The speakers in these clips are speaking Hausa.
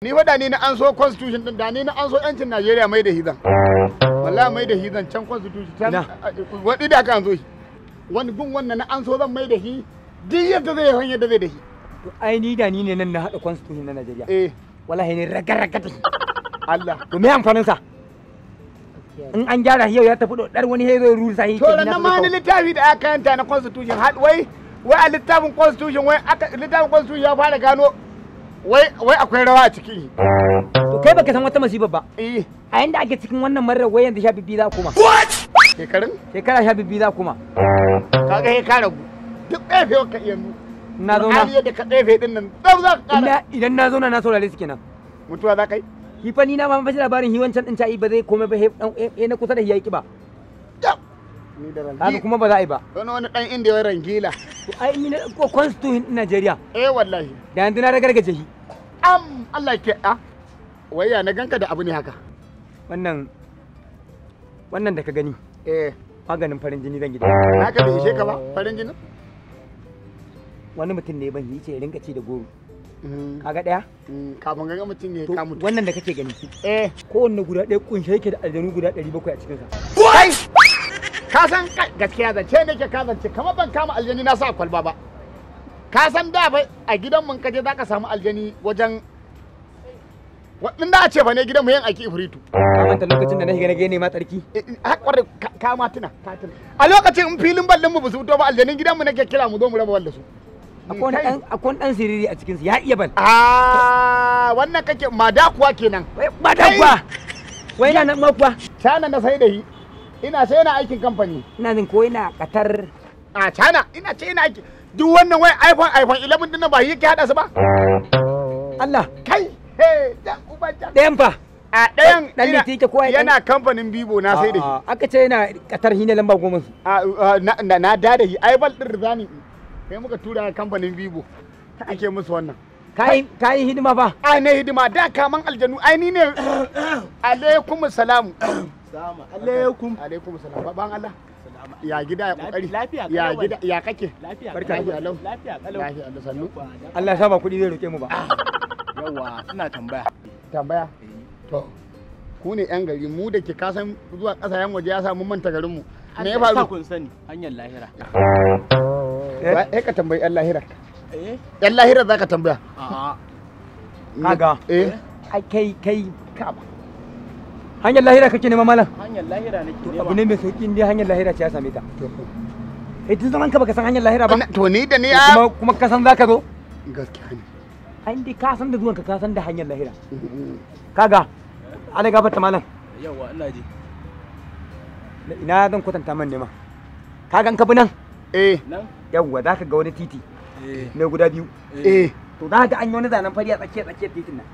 Ni wada ni na an so constitution din da ni na an so yancin Najeriya mai da hizan. Wallahi mai da hizan can constitution can wadi da kan zo shi. Wani gun wannan na an so zan mai da shi duk yadda zai hanyar da zai da shi. To ai ni da ni ne nan na hada constitution na Najeriya. Wallahi ne raga ta. Allah. To me amfanin sa? In an gyara yau ya tafi dar wani zai rusa shi. To nan ma ni littafi da aka kanta na constitution wai a littafin constitution littafin constitution ya fara gano wai akwai rawa a ciki. To kai baka san wata masibar ba. A yanda ake cikin wannan marar wai yanzu sha bibbi za kuma. What? Shekara sha bibbi za kuma. Kaga he ka ragu. Duk ɗefe ka iya nu. Na zauna. Hali yadda ka ɗefe din nan dau za ka kara. Idan na zauna na saurare su kenan. Mutuwa za kai? Hi fa ni na ma fashi labarin hi wancan din tayi ba zai komai ba he na kusa da hi yayi kiba. Ni da rangi. Haka kuma ba za a yi ba. Wani dan inda ya rangila. To ai ni na ko constitution din Najeriya. Wallahi. Da yanzu na ragargaje hi. Allah ke waya na ganka da abu ne haka. Wannan da ka gani. Maganin farin jini zan gida. Haka bai ishe ka ba farin jini? Wani mutum ne ban yi ce ya rinka ci da goro. Kaga daya? Kafin ga mutum ne ka mutu. Wannan da kake gani. Kowanne guda ɗaya kunshe yake da aljanu guda 700 a cikin sa. Kai! Ka san gaskiya zance nake ka zance kamar ban kama aljani na sa kwalba ba. Ka san da bai a gidan mun kaje zaka samu aljani wajen wadin da a ce fa ne gidan mu yin aiki ifritu. Ka manta lokacin da na shiga na gane ma tsarki. Hakwar ka ma tuna ka tuna. A lokacin in filin ballin mu ba su fito ba aljanin gidan mu nake kira mu zo mu raba ball da su. Akwai dan siriri a cikin su ya iya bal. Wannan kake mada kuwa kenan. Mada kuwa. Wai na nan ma kuwa. Tana na sai da yi. Ina sai na aikin kamfani. Ina jin ko ina Qatar. China ina ce ina aiki. Duk wannan wai iPhone 11 din ba yake hada su ba? Allah. Kai. Dan ubanta. Ɗayan fa. Ɗayan dan ne tike ko yana kamfanin Bibo na sai da shi. Aka ce yana Qatar hine lamba 10. Na da shi iPhone din Rizani. Kai muka tura kamfanin Bibo. Ake musu wannan. Kai hidima fa. Ne hidima da kaman aljanu ai ni ne. Alaikum salamu. Alaikum salam. Baban Allah. Ya gida ya kokari. Ya gida ya kake. Barka da lau. Lafiya Allah sannu. Allah ya saba kudi zai roke mu ba. Yawa suna Tambaya. To. Ku ne yan gari mu da ke kasan zuwa kasayen waje ya samu manta garin mu. Me ya faru? Kun sani hanyar lahira. Ka tambayi yan lahira. Yan lahira zaka tambaya. Kaga. Kai ka ba. Hanyar lahira kake nema malam? Hanyar lahira nake nema. Abu ne mai sauki inda hanyar lahira ce ya same ta. Tun zaman ka baka san hanyar lahira ba? To ni da ni kuma ka san zaka zo? Gaskiya ne. Ai dai ka san da zuwanka ka san da hanyar lahira. Kaga ana gafarta malam. Yawa ina ji. Ina zan kwatanta man nema. Kaga in ka bi nan? Nan? Yawa zaka ga wani titi. Ne guda biyu. To za ga an yi wani zanen fari a tsakiyar titin nan.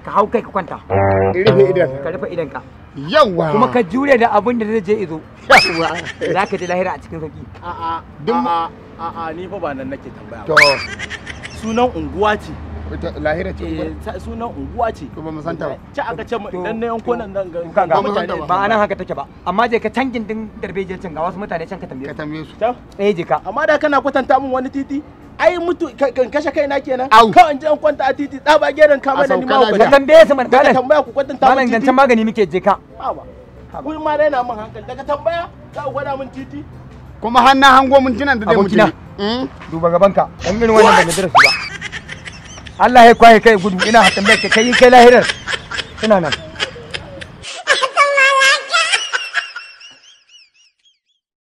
Ka hau kai ka kwanta. Ka rufe idan ka. Yawa. Kuma ka jure da abin da zai je izo. Yawa. Za ka ji lahira a cikin sauki. A'a ni fa ba nan nake tambaya ba. To. Sunan unguwa ce. Lahira ce unguwa. Sunan unguwa ce. To ba mu santa ba. Ci aka ce idan na yanko nan ga mutane ba anan haka take ba. Amma je ka can gindin darbejin can ga wasu mutane can ka tambaye su. Ka tambaye su. Je ka. Amma da kana kwatanta min wani titi. Ai mutu kan kashe kaina kenan. Kawai in je an kwanta a titi tsaba gerin ka mana ni ma ku tambaye su man daga tambaya ku kwatanta min malam gancan magani muke je ka. Kun ma raina min hankali daga tambaya za ku gwada min titi. Kuma hannun hango mintunan da zai mutu. Duba gabanka dan irin wannan da darasi ba. Allah ya kwaye kai gudu ina tambaye ka kai lahirar ina nan.